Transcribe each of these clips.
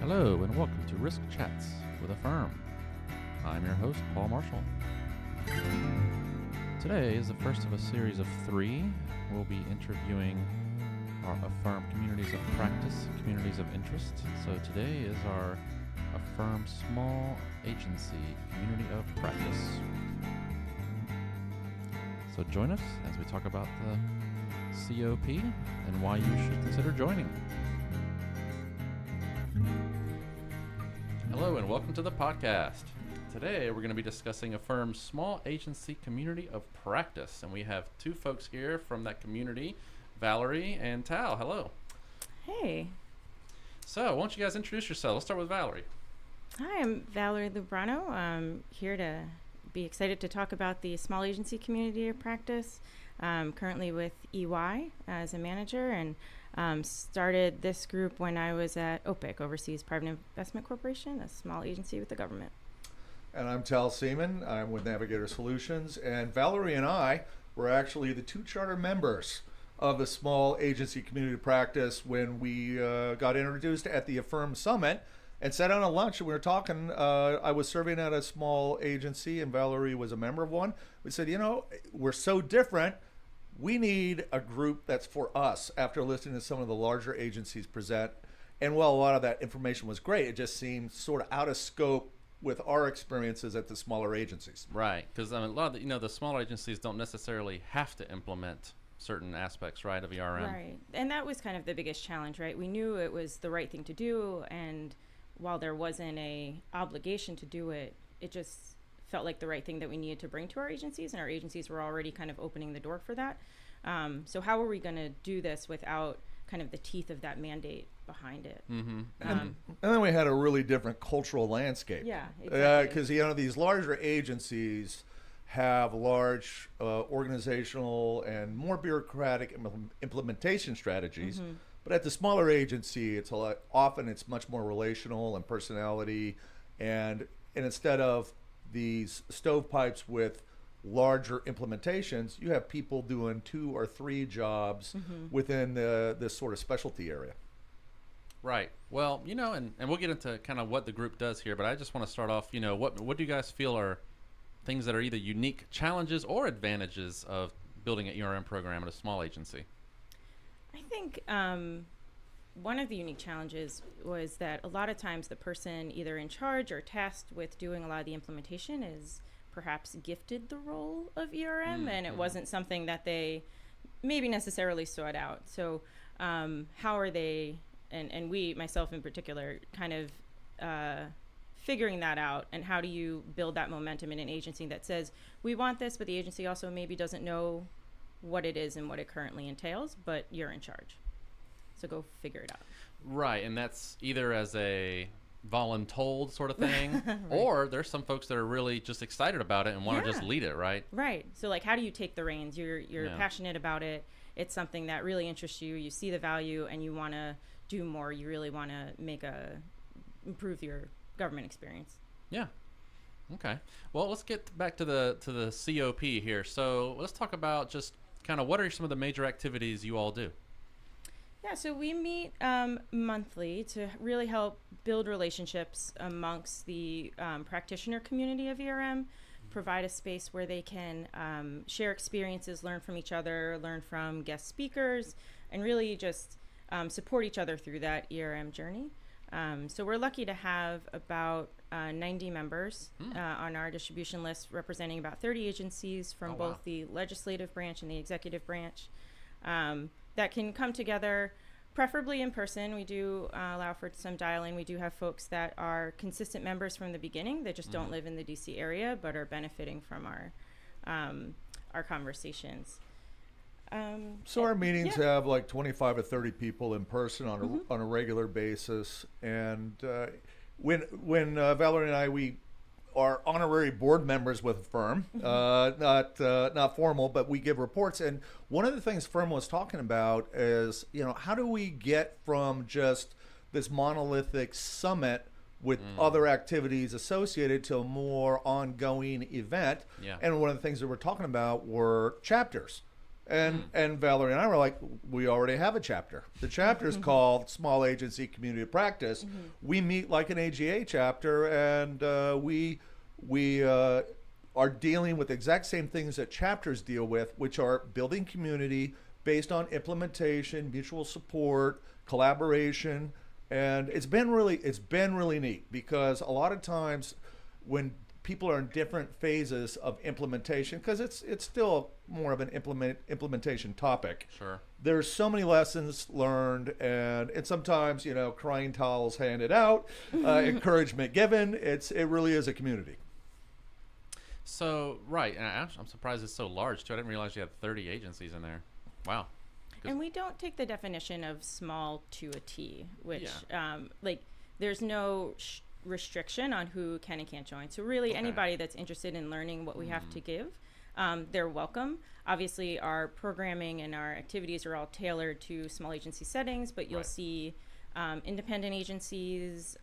Hello and welcome to Risk Chats with AFERM. I'm your host, Paul Marshall. Today is the first of a series of 3. We'll be interviewing our AFERM communities of practice, communities of interest. So today is our AFERM Small Agency Community of Practice. So join us as we talk about the COP and why you should consider joining. Hello and welcome to the podcast. Today we're going to be discussing AFERM's Small Agency Community of Practice, and we have 2 folks here from that community, Valerie and Tal. Hello. Hey. So why don't you guys introduce yourselves? Let's start with Valerie. Hi, I'm Valerie Lubrano. I'm here to be excited to talk about the Small Agency Community of Practice. Currently with EY as a manager, and started this group when I was at OPIC, Overseas Private Investment Corporation, a small agency with the government. And I'm Tal Seaman. I'm with Navigator Solutions, and Valerie and I were actually the 2 charter members of the Small Agency Community Practice when we got introduced at the AFERM Summit and sat down at lunch, and we were talking. I was serving at a small agency and Valerie was a member of one. We said, we're so different. We need a group that's for us after listening to some of the larger agencies present. And while a lot of that information was great, it just seemed sort of out of scope with our experiences at the smaller agencies. Right, because a lot of the smaller agencies don't necessarily have to implement certain aspects, right, of ERM. Right, and that was kind of the biggest challenge, right? We knew it was the right thing to do, and while there wasn't a obligation to do it, it just felt like the right thing that we needed to bring to our agencies, and our agencies were already kind of opening the door for that. So how are we going to do this without kind of the teeth of that mandate behind it? Mm-hmm. And then we had a really different cultural landscape. Yeah, exactly. Because these larger agencies have large organizational and more bureaucratic implementation strategies. Mm-hmm. But at the smaller agency, often it's much more relational and personality, and instead of these stovepipes with larger implementations, you have people doing 2 or 3 jobs within this sort of specialty area. Right. Well, and we'll get into kind of what the group does here, but I just want to start off, what do you guys feel are things that are either unique challenges or advantages of building an ERM program at a small agency? I think one of the unique challenges was that a lot of times the person either in charge or tasked with doing a lot of the implementation is perhaps gifted the role of ERM, and it wasn't something that they maybe necessarily sought out. So how are they, and we, myself in particular, kind of figuring that out, and how do you build that momentum in an agency that says, we want this, but the agency also maybe doesn't know what it is and what it currently entails, but you're in charge. So go figure it out. Right, and that's either as a voluntold sort of thing, right. Or there's some folks that are really just excited about it and want to just lead it, right? Right. So like, how do you take the reins? You're passionate about it. It's something that really interests you. You see the value and you want to do more. You really want to improve your government experience. Yeah. Okay. Well, let's get back to the COP here. So let's talk about just kind of what are some of the major activities you all do? Yeah, so we meet monthly to really help build relationships amongst the practitioner community of ERM, provide a space where they can share experiences, learn from each other, learn from guest speakers, and really just support each other through that ERM journey. So we're lucky to have about 90 members on our distribution list, representing about 30 agencies from both the legislative branch and the executive branch. That can come together, preferably in person. We do allow for some dialing. We do have folks that are consistent members from the beginning that just don't live in the DC area but are benefiting from our conversations. So our meetings have like 25 or 30 people in person on a regular basis, and when Valerie and I, we are honorary board members with AFERM, not formal, but we give reports. And one of the things AFERM was talking about is, how do we get from just this monolithic summit with other activities associated to a more ongoing event? Yeah. And one of the things that we're talking about were chapters. And Valerie and I were like, we already have a chapter. The chapter is called Small Agency Community of Practice. We meet like an AGA chapter, and we are dealing with the exact same things that chapters deal with, which are building community based on implementation, mutual support, collaboration, and it's been really neat, because a lot of times when people are in different phases of implementation, because it's still more of an implementation topic. Sure. There's so many lessons learned, and sometimes, crying towels handed out, encouragement given. It really is a community. So, right, and I'm surprised it's so large too. I didn't realize you had 30 agencies in there. Wow. And we don't take the definition of small to a T, which there's no restriction on who can and can't join. So really anybody that's interested in learning what we have to give, they're welcome. Obviously our programming and our activities are all tailored to small agency settings, but you'll see independent agencies,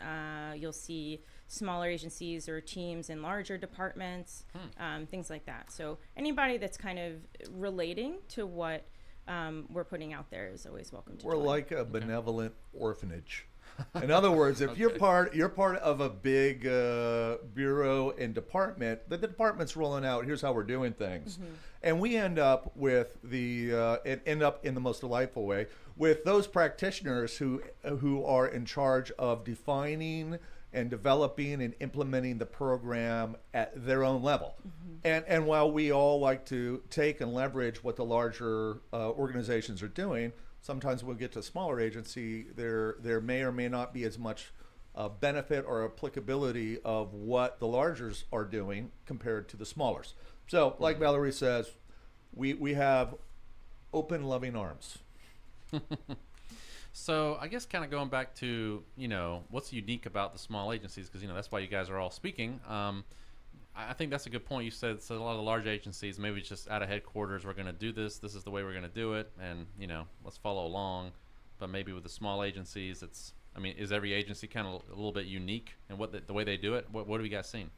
you'll see smaller agencies or teams in larger departments, things like that. So anybody that's kind of relating to what we're putting out there is always welcome to We're join. like a benevolent orphanage. In other words, if you're part of a big bureau and department, the department's rolling out, here's how we're doing things. And we end up with end up in the most delightful way with those practitioners who are in charge of defining and developing and implementing the program at their own level. And while we all like to take and leverage what the larger organizations are doing, sometimes we'll get to a smaller agency, there may or may not be as much benefit or applicability of what the largers are doing compared to the smallers. So, like Valerie says, we have open, loving arms. So I guess kind of going back to, what's unique about the small agencies, because, that's why you guys are all speaking. I think that's a good point. You said so a lot of the large agencies, maybe it's just out of headquarters, we're going to do this. This is the way we're going to do it. And, let's follow along. But maybe with the small agencies, is every agency kind of a little bit unique in what the way they do it? What have you guys seen?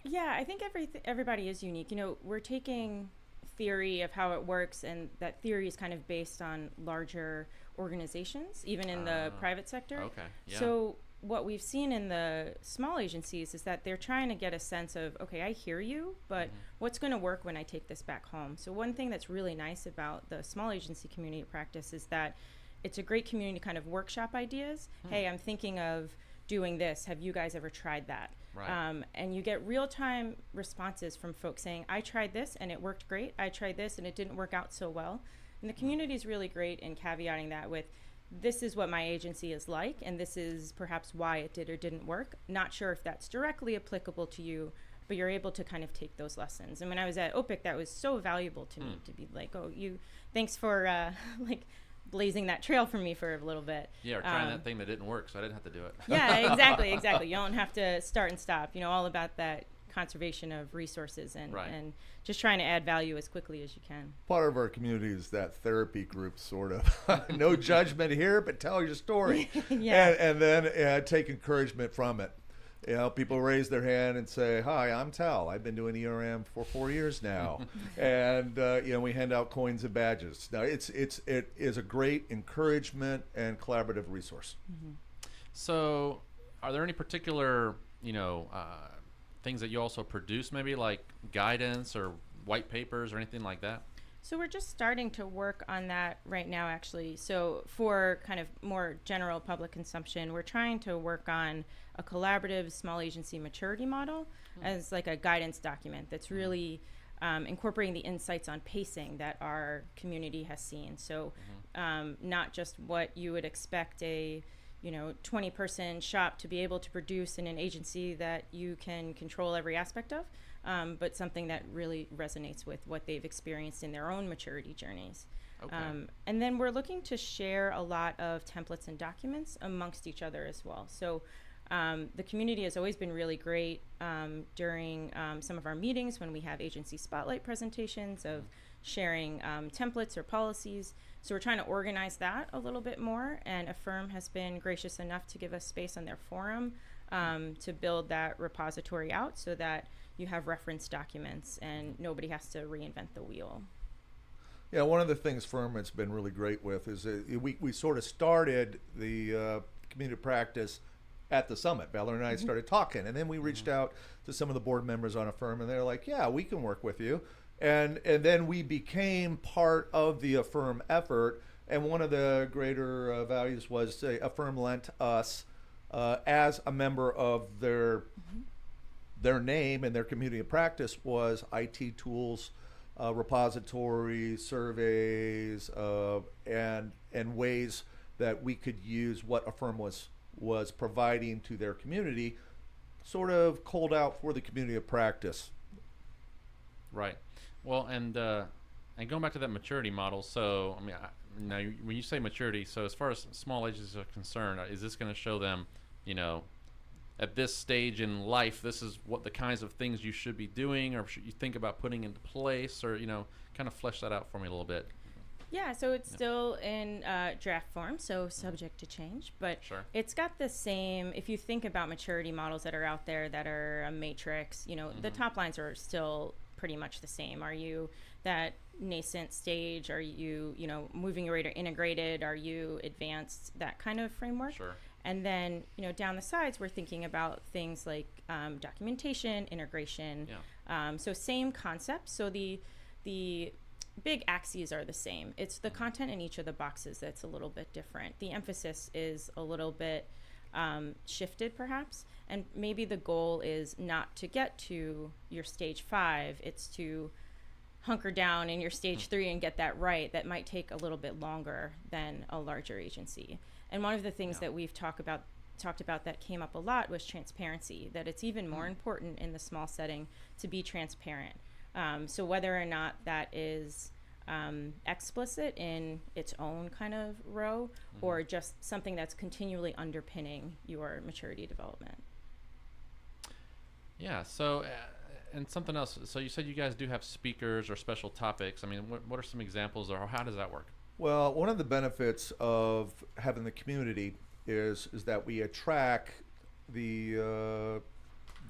Yeah, I think everybody is unique. We're taking theory of how it works, and that theory is kind of based on larger organizations, even in the private sector. Okay. Yeah. So what we've seen in the small agencies is that they're trying to get a sense of, okay, I hear you, but what's going to work when I take this back home? So one thing that's really nice about the small agency community practice is that it's a great community to kind of workshop ideas. Hey, I'm thinking of doing this. Have you guys ever tried that? Right. And you get real-time responses from folks saying, I tried this and it worked great. I tried this and it didn't work out so well. And the community is really great in caveating that with, this is what my agency is like, and this is perhaps why it did or didn't work. Not sure if that's directly applicable to you, but you're able to kind of take those lessons. And when I was at OPIC, that was so valuable to me, to be like, thanks for blazing that trail for me for a little bit. Yeah, or trying that thing that didn't work, so I didn't have to do it. Yeah, exactly. You don't have to start and stop. All about that conservation of resources and just trying to add value as quickly as you can. Part of our community is that therapy group, sort of. No judgment here, but tell your story. And then take encouragement from it. People raise their hand and say, hi, I'm Tal. I've been doing ERM for 4 years now. And, we hand out coins and badges. Now, it is a great encouragement and collaborative resource. So are there any particular, things that you also produce, maybe like guidance or white papers or anything like that? So we're just starting to work on that right now, actually. So for kind of more general public consumption, we're trying to work on a collaborative small agency maturity model as like a guidance document that's really incorporating the insights on pacing that our community has seen. So not just what you would expect a 20-person shop to be able to produce in an agency that you can control every aspect of, but something that really resonates with what they've experienced in their own maturity journeys. Okay. And then we're looking to share a lot of templates and documents amongst each other as well. So the community has always been really great during some of our meetings when we have agency spotlight presentations of sharing templates or policies. So we're trying to organize that a little bit more, and AFERM has been gracious enough to give us space on their forum to build that repository out so that you have reference documents and nobody has to reinvent the wheel. Yeah, one of the things Firm has been really great with is we sort of started the community practice at the summit. Valerie and I started talking, and then we reached out to some of the board members on AFERM, and they're like, "Yeah, we can work with you." And then we became part of the AFERM effort. And one of the greater values was AFERM lent us as a member of their name and their community of practice was IT tools, repositories, surveys, and ways that we could use what AFERM was providing to their community, sort of called out for the community of practice. Right. Well, and going back to that maturity model, so I mean, now when you say maturity, so as far as small agencies are concerned, is this going to show them, at this stage in life, this is what the kinds of things you should be doing, or should you think about putting into place, or kind of flesh that out for me a little bit? Yeah, so it's still in draft form, so subject to change, but Sure. it's got the same, if you think about maturity models that are out there that are a matrix, the top lines are still pretty much the same. Are you that nascent stage? Are you, moving your way to integrated? Are you advanced? That kind of framework. Sure. And then, down the sides, we're thinking about things like documentation, integration. Yeah. So same concept. So the big axes are the same. It's the content in each of the boxes that's a little bit different. The emphasis is a little bit shifted, perhaps. And maybe the goal is not to get to your stage 5. It's to hunker down in your stage 3 and get that right. That might take a little bit longer than a larger agency. And one of the things that we've talked about that came up a lot was transparency, that it's even more important in the small setting to be transparent. So whether or not that is explicit in its own kind of row or just something that's continually underpinning your maturity development. Yeah, so, and something else. So you said you guys do have speakers or special topics. I mean, what are some examples, or how does that work? Well, one of the benefits of having the community is that we attract the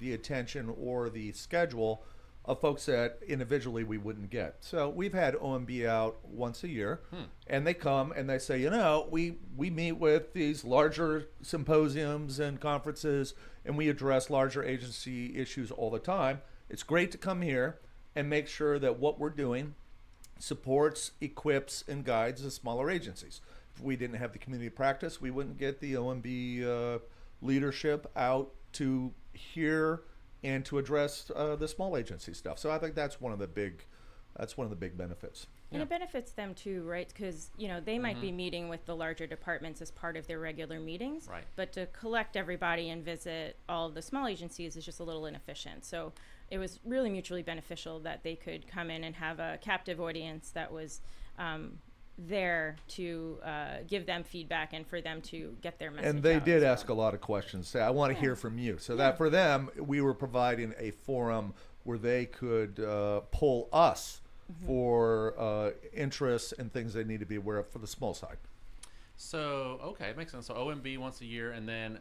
attention or the schedule of folks that individually we wouldn't get. So we've had OMB out once a year, and they come and they say, we meet with these larger symposiums and conferences, and we address larger agency issues all the time. It's great to come here and make sure that what we're doing supports, equips, and guides the smaller agencies. If we didn't have the community practice, we wouldn't get the OMB leadership out to hear and to address the small agency stuff. So I think that's one of the big benefits. And it benefits them too, right? Because, they might be meeting with the larger departments as part of their regular meetings. Right. But to collect everybody and visit all of the small agencies is just a little inefficient. So it was really mutually beneficial that they could come in and have a captive audience that was there to give them feedback and for them to get their message And they out did as well. ask a lot of questions. Say, I want to hear from you. So that for them, we were providing a forum where they could pull us for interests and things they need to be aware of for the small side. So, okay, it makes sense. So OMB once a year, and then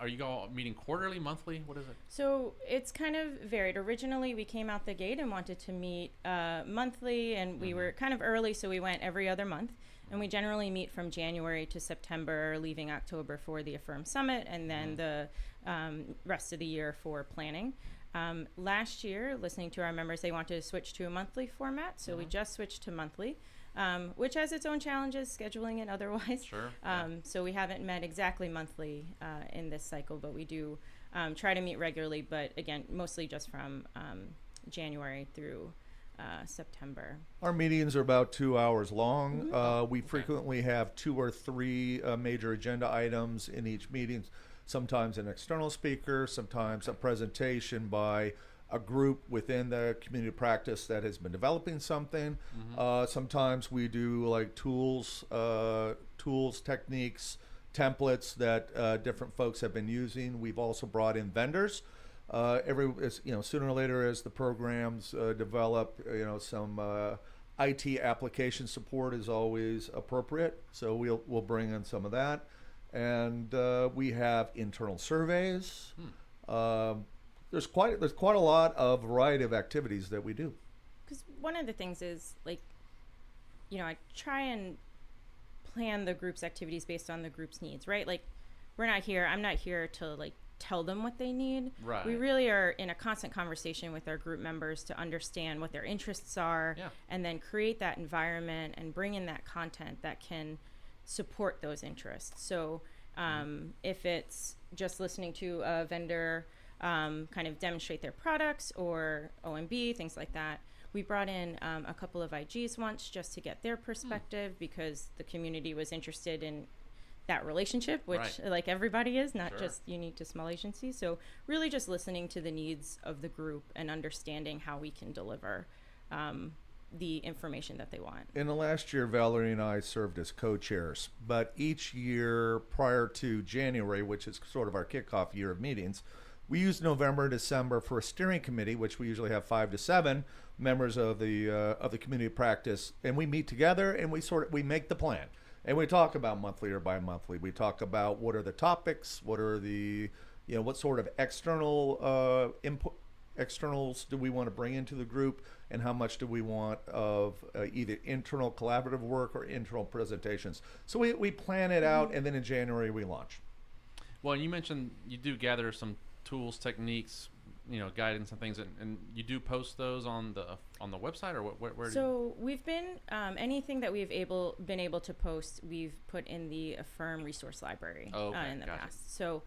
are you all meeting quarterly, monthly? What is it? So it's kind of varied. Originally, we came out the gate and wanted to meet monthly, and we were kind of early, so we went every other month. And we generally meet from January to September, leaving October for the AFERM Summit, and then the rest of the year for planning. Last year, listening to our members, they wanted to switch to a monthly format, so we just switched to monthly. Which has its own challenges, scheduling and otherwise. Sure. So we haven't met exactly monthly in this cycle, but we do try to meet regularly, but again, mostly just from January through September. Our meetings are about 2 hours long. We frequently have 2 or 3 major agenda items in each meeting, sometimes an external speaker, sometimes a presentation by a group within the community practice that has been developing something. Sometimes we do like tools, techniques, templates that different folks have been using. We've also brought in vendors. Sooner or later as the programs develop, some IT application support is always appropriate. So we'll bring in some of that, and we have internal surveys. There's quite a lot of variety of activities that we do. Because one of the things is, like, I try and plan the group's activities based on the group's needs, right? Like, I'm not here to like tell them what they need. Right. We really are in a constant conversation with our group members to understand what their interests are, and then create that environment and bring in that content that can support those interests. So if it's just listening to a vendor kind of demonstrate their products or OMB, things like that. We brought in a couple of IGs once just to get their perspective because the community was interested in that relationship, which like everybody is, not just unique to small agencies. So really just listening to the needs of the group and understanding how we can deliver the information that they want. In the last year, Valerie and I served as co-chairs, but each year prior to January, which is sort of our kickoff year of meetings, we use November and December for a steering committee, which we usually have 5 to 7 members of the community practice, and we meet together and we make the plan, and we talk about monthly or bi-monthly. We talk about what are the topics, what are the what sort of externals do we want to bring into the group, and how much do we want of either internal collaborative work or internal presentations. So we plan it out, and then in January we launch. Well, you mentioned you do gather some tools, techniques, guidance and things, and you do post those on the website, or where? So we've been anything that we've been able to post, we've put in the AFERM resource library in the past. So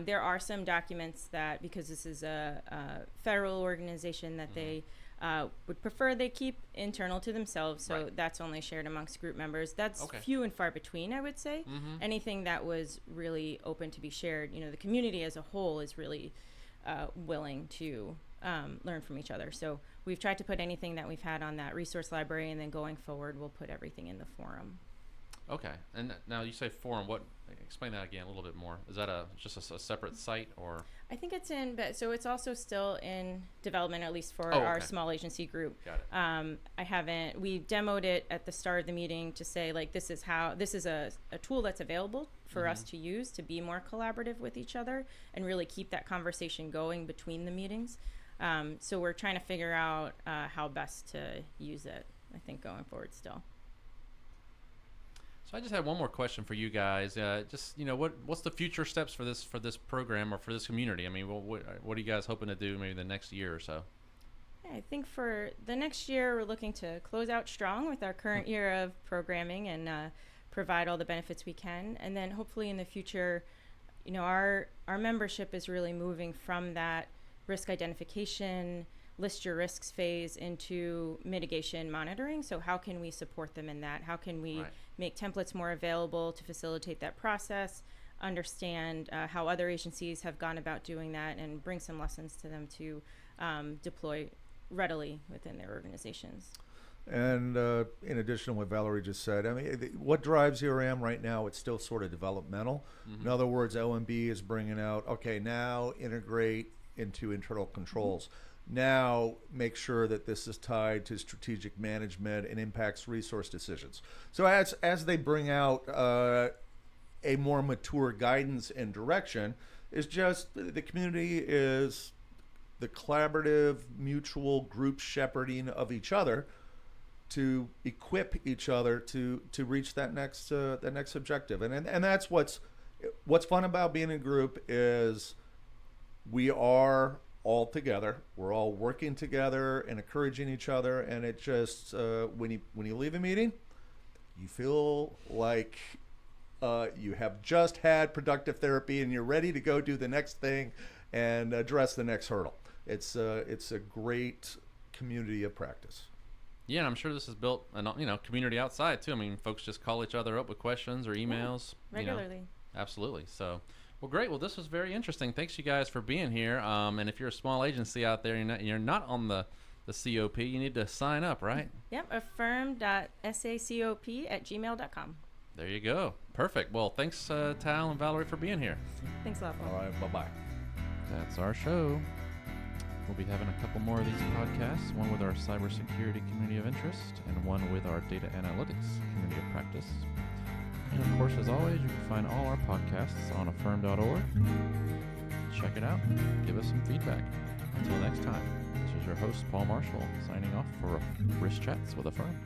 there are some documents that, because this is a federal organization, that they would prefer they keep internal to themselves. So that's only shared amongst group members. That's few and far between, I would say. Anything that was really open to be shared, the community as a whole is really willing to learn from each other. So we've tried to put anything that we've had on that resource library, and then going forward, we'll put everything in the forum. Okay. And now you say forum. Explain that again a little bit more. Is that just a separate site, or? I think it's so it's also still in development, at least for our small agency group. Got it. We demoed it at the start of the meeting to say, like, this is a tool that's available for us to use to be more collaborative with each other and really keep that conversation going between the meetings. So we're trying to figure out how best to use it, I think, going forward still. So I just had one more question for you guys. What's the future steps for this program or for this community? I mean, what are you guys hoping to do maybe the next year or so? Yeah, I think for the next year, we're looking to close out strong with our current year of programming and provide all the benefits we can. And then hopefully in the future, our membership is really moving from that risk identification, list your risks phase into mitigation monitoring. So how can we support them in that? How can we make templates more available to facilitate that process, understand how other agencies have gone about doing that, and bring some lessons to them to deploy readily within their organizations. And in addition to what Valerie just said, I mean, what drives ERM right now, it's still sort of developmental. In other words, OMB is bringing out, now integrate into internal controls. Now make sure that this is tied to strategic management and impacts resource decisions. So as they bring out a more mature guidance and direction, is just the community is the collaborative, mutual group shepherding of each other to equip each other to reach that next objective. And that's what's fun about being in a group is we are all together. We're all working together and encouraging each other, and it just when you leave a meeting, you feel like you have just had productive therapy and you're ready to go do the next thing and address the next hurdle. It's a great community of practice. Yeah, and I'm sure this has built a community outside too. I mean, folks just call each other up with questions or emails regularly. Absolutely. So. Well, great. Well, this was very interesting. Thanks, you guys, for being here. And if you're a small agency out there, you're not on the COP, you need to sign up, right? Yep, affirm.sacop@gmail.com. There you go. Perfect. Well, thanks, Tal and Valerie, for being here. Thanks a lot, Paul. All right, bye-bye. That's our show. We'll be having a couple more of these podcasts, one with our cybersecurity community of interest and one with our data analytics community of practice. And of course, as always, you can find all our podcasts on affirm.org. Check it out. Give us some feedback. Until next time, this is your host, Paul Marshall, signing off for Risk Chats with AFERM.